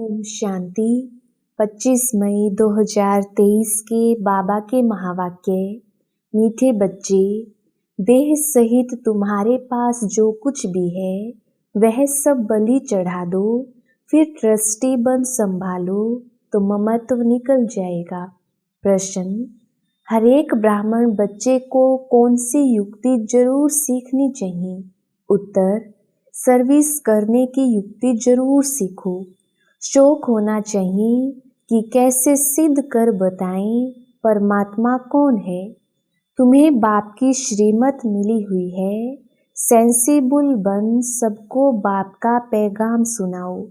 ओम शांति। 25 मई 2023 के बाबा के महावाक्य। मीठे बच्चे, देह सहित तुम्हारे पास जो कुछ भी है वह सब बलि चढ़ा दो, फिर ट्रस्टी बन संभालो तो ममत्व निकल जाएगा। प्रश्न: हर एक ब्राह्मण बच्चे को कौन सी युक्ति जरूर सीखनी चाहिए? उत्तर: सर्विस करने की युक्ति जरूर सीखो। शौक होना चाहिए कि कैसे सिद्ध कर बताएं परमात्मा कौन है। तुम्हें बाप की श्रीमत मिली हुई है, सेंसिबल बन सबको बाप का पैगाम सुनाओ।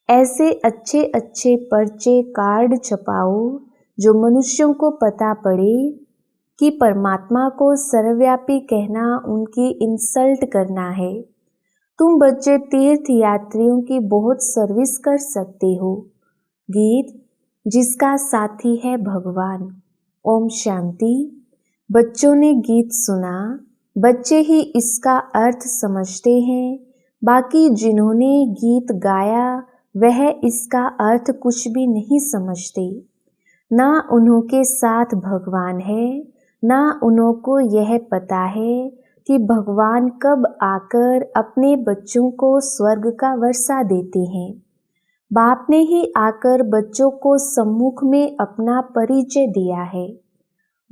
ऐसे अच्छे अच्छे पर्चे कार्ड छपाओ जो मनुष्यों को पता पड़े कि परमात्मा को सर्वव्यापी कहना उनकी इंसल्ट करना है। तुम बच्चे तीर्थ यात्रियों की बहुत सर्विस कर सकते हो। गीत जिसका साथी है भगवान। ओम शांति। बच्चों ने गीत सुना, बच्चे ही इसका अर्थ समझते हैं। बाकी जिन्होंने गीत गाया वह इसका अर्थ कुछ भी नहीं समझते। ना उन्हों के साथ भगवान है, ना उन्हों को यह पता है कि भगवान कब आकर अपने बच्चों को स्वर्ग का वर्षा देते हैं। बाप ने ही आकर बच्चों को सम्मुख में अपना परिचय दिया है।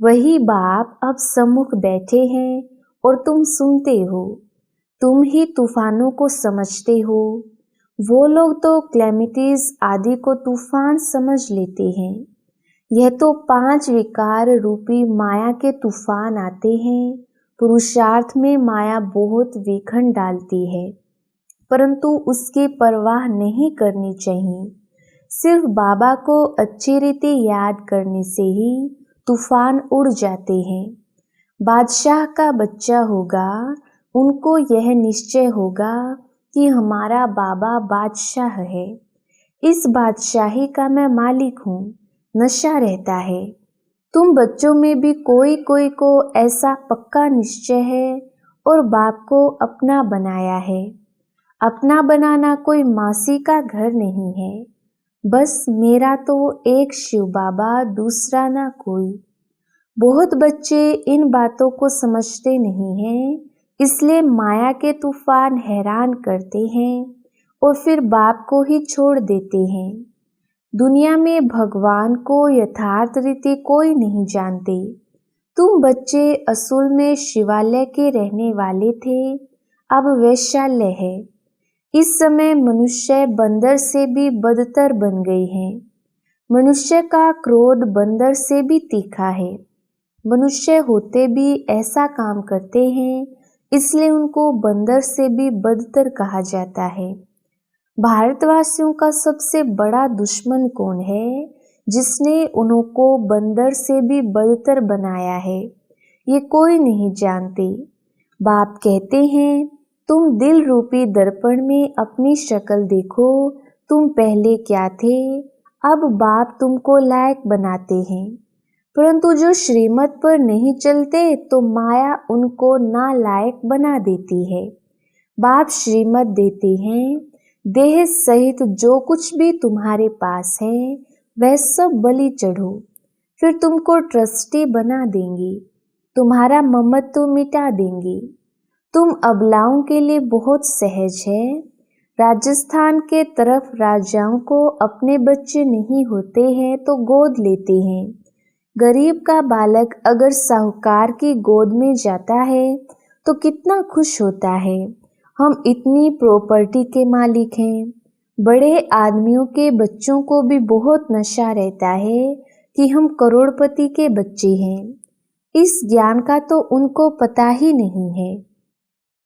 वही बाप अब सम्मुख बैठे हैं और तुम सुनते हो। तुम ही तूफानों को समझते हो। वो लोग तो क्लैमिटीज आदि को तूफान समझ लेते हैं। यह तो 5 विकार रूपी माया के तूफान आते हैं। पुरुषार्थ में माया बहुत विघन डालती है, परंतु उसकी परवाह नहीं करनी चाहिए। सिर्फ बाबा को अच्छी रीति याद करने से ही तूफान उड़ जाते हैं। बादशाह का बच्चा होगा, उनको यह निश्चय होगा कि हमारा बाबा बादशाह है। इस बादशाही का मैं मालिक हूँ। नशा रहता है। तुम बच्चों में भी कोई कोई को ऐसा पक्का निश्चय है और बाप को अपना बनाया है। अपना बनाना कोई मासी का घर नहीं है। बस मेरा तो एक शिव बाबा, दूसरा ना कोई। बहुत बच्चे इन बातों को समझते नहीं हैं, इसलिए माया के तूफान हैरान करते हैं और फिर बाप को ही छोड़ देते हैं। दुनिया में भगवान को यथार्थ रीति कोई नहीं जानते। तुम बच्चे असल में शिवालय के रहने वाले थे, अब वैशाल्य है। इस समय मनुष्य बंदर से भी बदतर बन गए हैं। मनुष्य का क्रोध बंदर से भी तीखा है। मनुष्य होते भी ऐसा काम करते हैं, इसलिए उनको बंदर से भी बदतर कहा जाता है। भारतवासियों का सबसे बड़ा दुश्मन कौन है, जिसने उनको बंदर से भी बदतर बनाया है? ये कोई नहीं जानते। बाप कहते हैं, तुम दिल रूपी दर्पण में अपनी शक्ल देखो, तुम पहले क्या थे। अब बाप तुमको लायक बनाते हैं, परंतु जो श्रीमत पर नहीं चलते तो माया उनको नालायक बना देती है। बाप श्रीमत देते हैं, देह सहित जो कुछ भी तुम्हारे पास है वह सब बलि चढ़ो, फिर तुमको ट्रस्टी बना देंगे, तुम्हारा ममत्व मिटा देंगे। तुम अबलाओं के लिए बहुत सहज है। राजस्थान के तरफ राजाओं को अपने बच्चे नहीं होते हैं तो गोद लेते हैं। गरीब का बालक अगर साहूकार की गोद में जाता है तो कितना खुश होता है। हम इतनी प्रॉपर्टी के मालिक हैं। बड़े आदमियों के बच्चों को भी बहुत नशा रहता है कि हम करोड़पति के बच्चे हैं। इस ज्ञान का तो उनको पता ही नहीं है।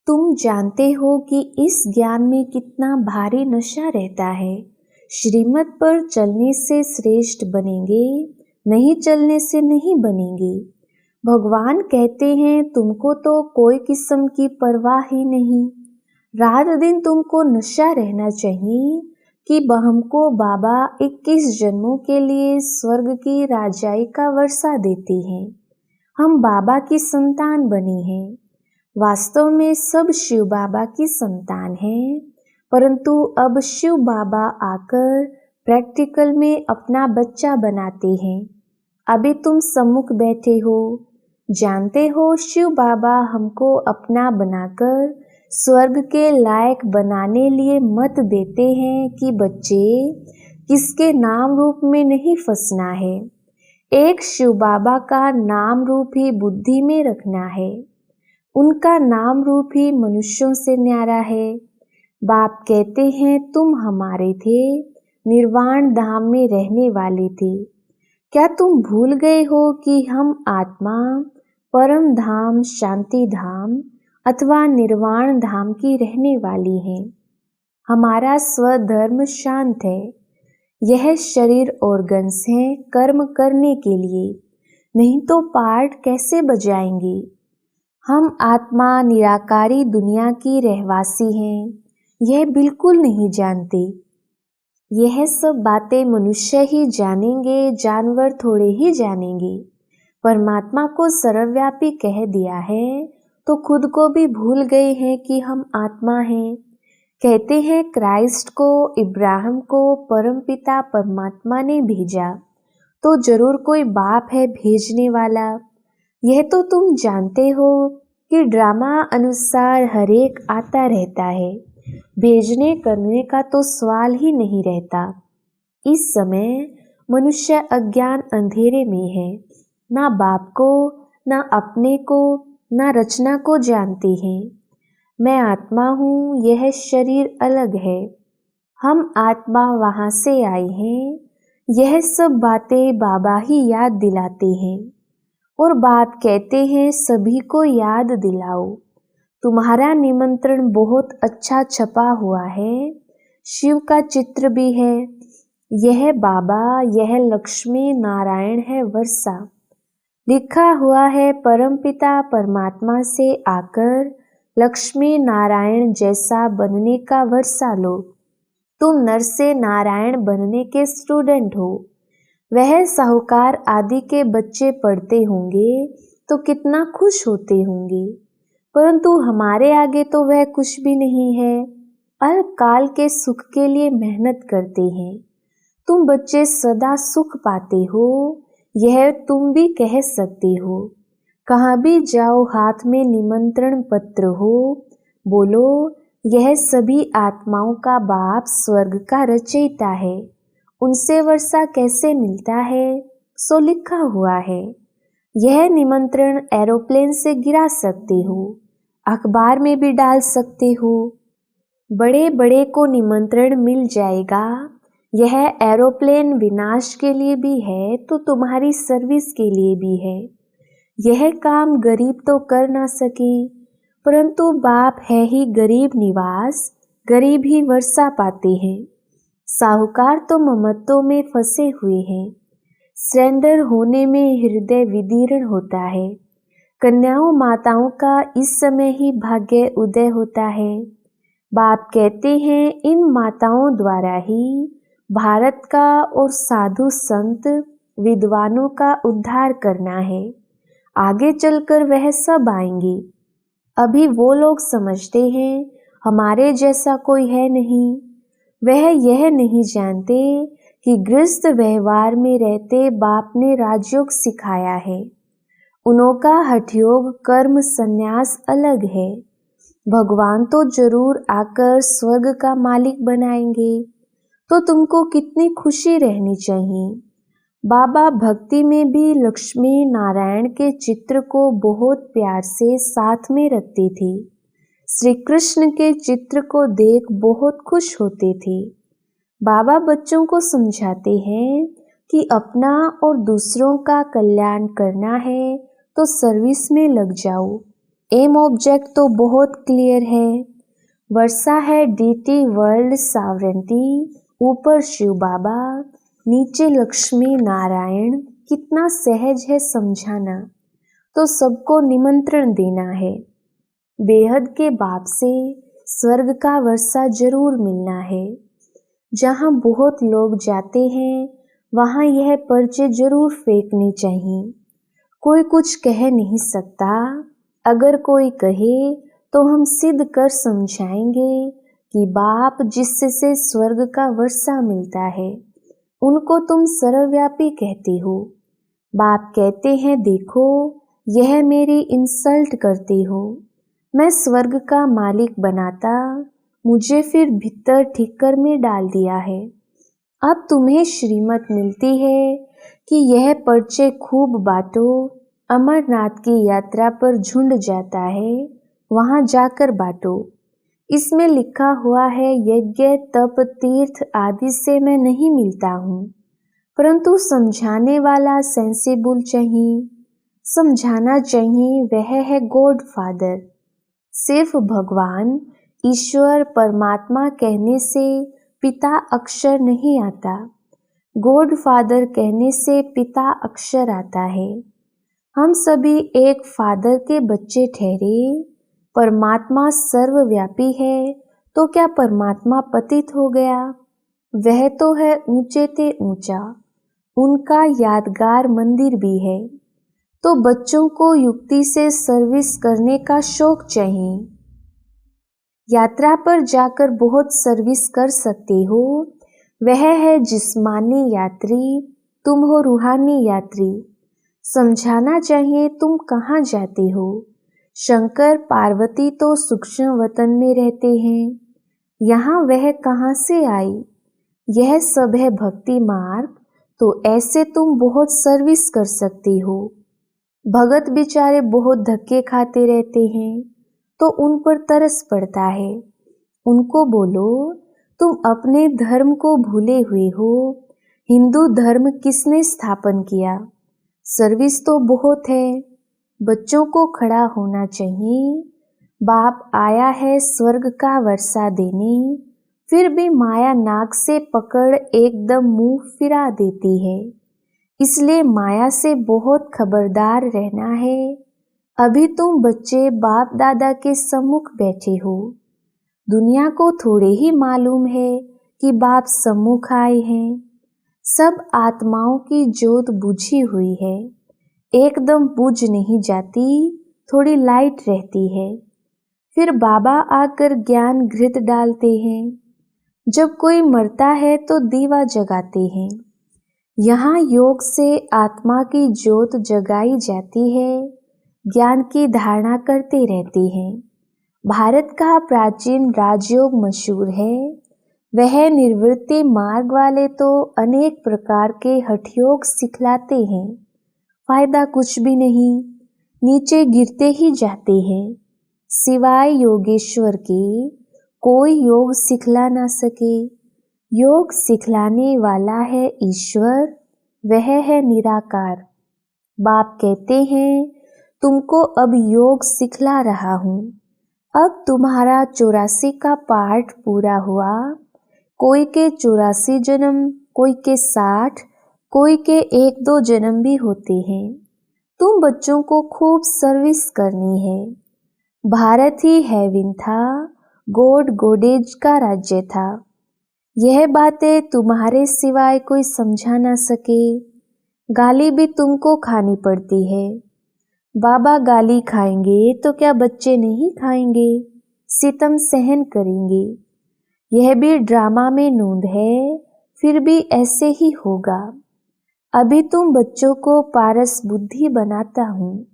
तुम जानते हो कि इस ज्ञान में कितना भारी नशा रहता है। श्रीमत पर चलने से श्रेष्ठ बनेंगे, नहीं चलने से नहीं बनेंगे। भगवान कहते हैं, तुमको तो कोई किस्म की परवाह ही नहीं। रात दिन तुमको नशा रहना चाहिए कि हमको बाबा 21 जन्मों के लिए स्वर्ग की राजाई का वर्षा देते हैं। हम बाबा की संतान बने हैं। वास्तव में सब शिव बाबा की संतान हैं, परंतु अब शिव बाबा आकर प्रैक्टिकल में अपना बच्चा बनाते हैं। अभी तुम सम्मुख बैठे हो, जानते हो शिव बाबा हमको अपना बनाकर स्वर्ग के लायक बनाने लिए मत देते हैं कि बच्चे किसके नाम रूप में नहीं फंसना है। एक शिव बाबा का नाम रूप ही बुद्धि में रखना है। उनका नाम रूप ही मनुष्यों से न्यारा है। बाप कहते हैं तुम हमारे थे, निर्वाण धाम में रहने वाले थे। क्या तुम भूल गए हो कि हम आत्मा परम धाम, शांति धाम अथवा निर्वाण धाम की रहने वाली हैं। हमारा स्वधर्म शांत है। यह शरीर ऑर्गन्स हैं कर्म करने के लिए, नहीं तो पार्ट कैसे बजाएंगे। हम आत्मा निराकारी दुनिया की रहवासी हैं, यह बिल्कुल नहीं जानते। यह सब बातें मनुष्य ही जानेंगे, जानवर थोड़े ही जानेंगे। परमात्मा को सर्वव्यापी कह दिया है तो खुद को भी भूल गए हैं कि हम आत्मा हैं। कहते हैं क्राइस्ट को, इब्राहिम को परमपिता परमात्मा ने भेजा, तो जरूर कोई बाप है भेजने वाला। यह तो तुम जानते हो कि ड्रामा अनुसार हरेक आता रहता है, भेजने करने का तो सवाल ही नहीं रहता। इस समय मनुष्य अज्ञान अंधेरे में है, ना बाप को, ना अपने को, ना रचना को जानते हैं। मैं आत्मा हूँ, यह शरीर अलग है। हम आत्मा वहाँ से आए हैं। यह सब बातें बाबा ही याद दिलाते हैं और बाप कहते हैं सभी को याद दिलाओ। तुम्हारा निमंत्रण बहुत अच्छा छपा हुआ है, शिव का चित्र भी है। यह बाबा, यह लक्ष्मी नारायण है वर्षा। लिखा हुआ है परमपिता परमात्मा से आकर लक्ष्मी नारायण जैसा बनने का वर्षा लो। तुम नर से नारायण बनने के स्टूडेंट हो। वह साहूकार आदि के बच्चे पढ़ते होंगे तो कितना खुश होते होंगे, परंतु हमारे आगे तो वह कुछ भी नहीं है। अल्पकाल के सुख के लिए मेहनत करते हैं। तुम बच्चे सदा सुख पाते हो, यह तुम भी कह सकते हो। कहाँ भी जाओ हाथ में निमंत्रण पत्र हो, बोलो यह सभी आत्माओं का बाप स्वर्ग का रचयिता है। उनसे वर्षा कैसे मिलता है, सो लिखा हुआ है। यह निमंत्रण एरोप्लेन से गिरा सकते हो, अखबार में भी डाल सकते हो। बड़े बड़े को निमंत्रण मिल जाएगा। यह एरोप्लेन विनाश के लिए भी है तो तुम्हारी सर्विस के लिए भी है। यह काम गरीब तो कर ना सके, परंतु बाप है ही गरीब निवास, गरीब ही वर्षा पाते हैं। साहूकार तो ममत्व में फंसे हुए हैं। सरेंडर होने में हृदय विदीर्ण होता है। कन्याओं माताओं का इस समय ही भाग्य उदय होता है। बाप कहते हैं इन माताओं द्वारा ही भारत का और साधु संत विद्वानों का उद्धार करना है। आगे चलकर वह सब आएंगे। अभी वो लोग समझते हैं हमारे जैसा कोई है नहीं। वह यह नहीं जानते कि गृहस्थ व्यवहार में रहते बाप ने राजयोग सिखाया है। उनका हठयोग कर्म संन्यास अलग है। भगवान तो जरूर आकर स्वर्ग का मालिक बनाएंगे, तो तुमको कितनी खुशी रहनी चाहिए। बाबा भक्ति में भी लक्ष्मी नारायण के चित्र को बहुत प्यार से साथ में रखते थे। श्री कृष्ण के चित्र को देख बहुत खुश होते थे। बाबा बच्चों को समझाते हैं कि अपना और दूसरों का कल्याण करना है तो सर्विस में लग जाओ। एम ऑब्जेक्ट तो बहुत क्लियर है। वर्षा है डीटी वर्ल्ड सॉवरेंटी, ऊपर शिव बाबा, नीचे लक्ष्मी नारायण। कितना सहज है समझाना। तो सबको निमंत्रण देना है। बेहद के बाप से स्वर्ग का वर्षा जरूर मिलना है। जहाँ बहुत लोग जाते हैं वहाँ यह पर्चे जरूर फेंकने चाहिए। कोई कुछ कह नहीं सकता। अगर कोई कहे तो हम सिद्ध कर समझाएंगे कि बाप जिससे स्वर्ग का वर्षा मिलता है उनको तुम सर्वव्यापी कहते हो। बाप कहते हैं देखो यह मेरी इंसल्ट करते हो। मैं स्वर्ग का मालिक बनाता, मुझे फिर भीतर ठिक्कर में डाल दिया है। अब तुम्हें श्रीमत मिलती है कि यह पर्चे खूब बांटो, अमरनाथ की यात्रा पर झुंड जाता है, वहां जाकर बांटो। इसमें लिखा हुआ है यज्ञ तप तीर्थ आदि से मैं नहीं मिलता हूँ, परंतु समझाने वाला सेंसिबल चाहिए, समझाना चाहिए, वह है गॉड फादर। सिर्फ भगवान ईश्वर परमात्मा कहने से पिता अक्षर नहीं आता, गॉड फादर कहने से पिता अक्षर आता है। हम सभी एक फादर के बच्चे ठहरे। परमात्मा सर्वव्यापी है तो क्या परमात्मा पतित हो गया? वह तो है ऊंचे ते ऊंचा, उनका यादगार मंदिर भी है। तो बच्चों को युक्ति से सर्विस करने का शौक चाहिए। यात्रा पर जाकर बहुत सर्विस कर सकते हो, वह है जिस्मानी यात्री, तुम हो रूहानी यात्री। समझाना चाहिए तुम कहाँ जाते हो। शंकर पार्वती तो सूक्ष्म वतन में रहते हैं, यहाँ वह कहाँ से आई? यह सब है भक्ति मार्ग, तो ऐसे तुम बहुत सर्विस कर सकते हो। भगत बेचारे बहुत धक्के खाते रहते हैं, तो उन पर तरस पड़ता है। उनको बोलो तुम अपने धर्म को भूले हुए हो, हिंदू धर्म किसने स्थापन किया? सर्विस तो बहुत है। बच्चों को खड़ा होना चाहिए। बाप आया है स्वर्ग का वर्षा देने, फिर भी माया नाक से पकड़ एकदम मुंह फिरा देती है। इसलिए माया से बहुत खबरदार रहना है। अभी तुम बच्चे बाप दादा के सम्मुख बैठे हो। दुनिया को थोड़े ही मालूम है कि बाप सम्मुख आए हैं। सब आत्माओं की जोत बुझी हुई है, एकदम बुझ नहीं जाती, थोड़ी लाइट रहती है। फिर बाबा आकर ज्ञान घृत डालते हैं। जब कोई मरता है तो दीवा जगाते हैं। यहाँ योग से आत्मा की जोत जगाई जाती है, ज्ञान की धारणा करते रहते हैं। भारत का प्राचीन राजयोग मशहूर है। वह निर्वृत्ति मार्ग वाले तो अनेक प्रकार के हठयोग सिखलाते हैं, फायदा कुछ भी नहीं, नीचे गिरते ही जाते हैं। सिवाय योगेश्वर के कोई योग सिखला ना सके। योग सिखलाने वाला है ईश्वर, वह है निराकार। बाप कहते हैं तुमको अब योग सिखला रहा हूँ। अब तुम्हारा 84 का पाठ पूरा हुआ। कोई के 84 जन्म, कोई के 60, कोई के 1-2 जन्म भी होते हैं। तुम बच्चों को खूब सर्विस करनी है। भारत ही हेवन था, गॉड गॉडेज का राज्य था। यह बातें तुम्हारे सिवाय कोई समझा ना सके। गाली भी तुमको खानी पड़ती है। बाबा गाली खाएंगे तो क्या बच्चे नहीं खाएंगे? सितम सहन करेंगे। यह भी ड्रामा में नूंद है, फिर भी ऐसे ही होगा। अभी तुम बच्चों को पारस बुद्धि बनाता हूँ।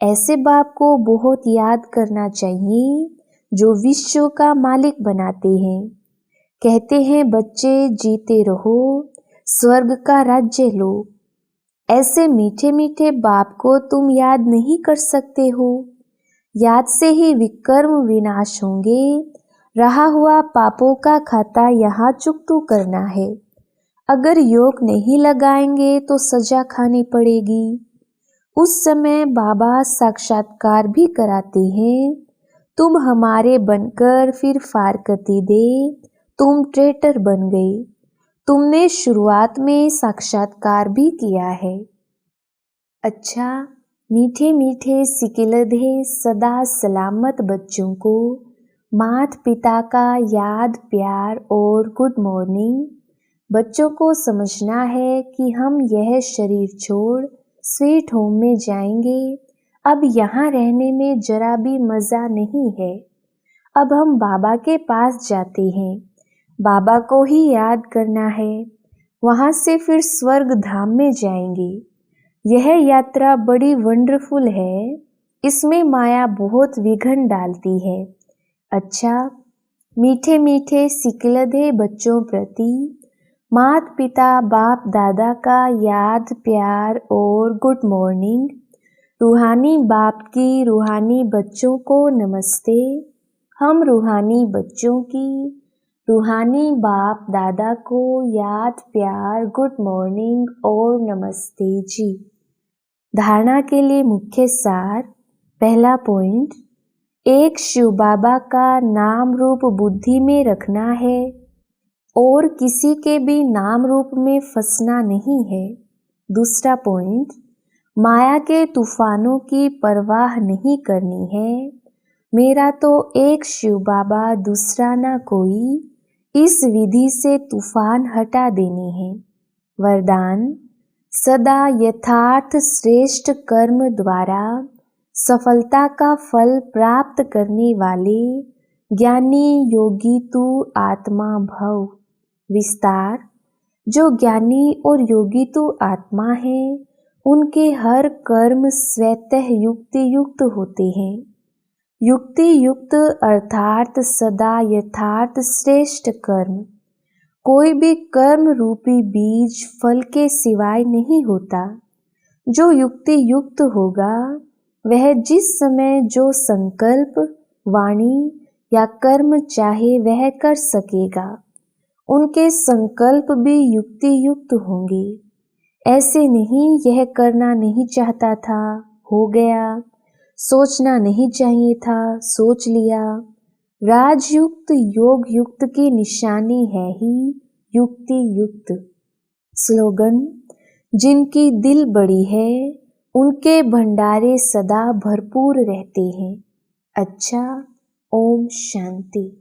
ऐसे बाप को बहुत याद करना चाहिए जो विश्व का मालिक बनाते हैं। कहते हैं बच्चे जीते रहो, स्वर्ग का राज्य लो। ऐसे मीठे मीठे बाप को तुम याद नहीं कर सकते हो। याद से ही विकर्म विनाश होंगे। रहा हुआ पापों का खाता यहाँ चुकतू करना है। अगर योग नहीं लगाएंगे तो सजा खानी पड़ेगी। उस समय बाबा साक्षात्कार भी कराते हैं। तुम हमारे बनकर फिर फारकती दे, तुम ट्रेटर बन गए। तुमने शुरुआत में साक्षात्कार भी किया है। अच्छा, मीठे मीठे सिकिलधे सदा सलामत बच्चों को माता पिता का याद प्यार और गुड मॉर्निंग। बच्चों को समझना है कि हम यह शरीर छोड़ स्वीट होम में जाएंगे। अब यहाँ रहने में जरा भी मज़ा नहीं है। अब हम बाबा के पास जाते हैं। बाबा को ही याद करना है। वहाँ से फिर स्वर्ग धाम में जाएंगे। यह यात्रा बड़ी वंडरफुल है। इसमें माया बहुत विघ्न डालती है। अच्छा, मीठे मीठे सिकलधे बच्चों प्रति माता पिता बाप दादा का याद प्यार और गुड मॉर्निंग। रूहानी बाप की रूहानी बच्चों को नमस्ते। हम रूहानी बच्चों की रूहानी बाप दादा को याद प्यार गुड मॉर्निंग और नमस्ते जी। धारणा के लिए मुख्य सार। पहला पॉइंट, एक शिव बाबा का नाम रूप बुद्धि में रखना है और किसी के भी नाम रूप में फंसना नहीं है। दूसरा पॉइंट, माया के तूफानों की परवाह नहीं करनी है। मेरा तो एक शिव बाबा, दूसरा ना कोई। इस विधि से तूफान हटा देने हैं। वरदान, सदा यथार्थ श्रेष्ठ कर्म द्वारा सफलता का फल प्राप्त करने वाले ज्ञानी योगी तू आत्मा भव। विस्तार, जो ज्ञानी और योगी तू आत्मा है उनके हर कर्म स्वतः युक्ति युक्त होते हैं। युक्ति युक्त अर्थात सदा यथार्थ श्रेष्ठ कर्म। कोई भी कर्म रूपी बीज फल के सिवाय नहीं होता। जो युक्ति युक्त होगा वह जिस समय जो संकल्प, वाणी या कर्म चाहे वह कर सकेगा। उनके संकल्प भी युक्ति युक्त होंगे। ऐसे नहीं यह करना नहीं चाहता था, हो गया, सोचना नहीं चाहिए था, सोच लिया। राजयुक्त योग युक्त की निशानी है ही युक्ति युक्त। स्लोगन, जिनकी दिल बड़ी है उनके भंडारे सदा भरपूर रहते हैं। अच्छा, ओम शांति।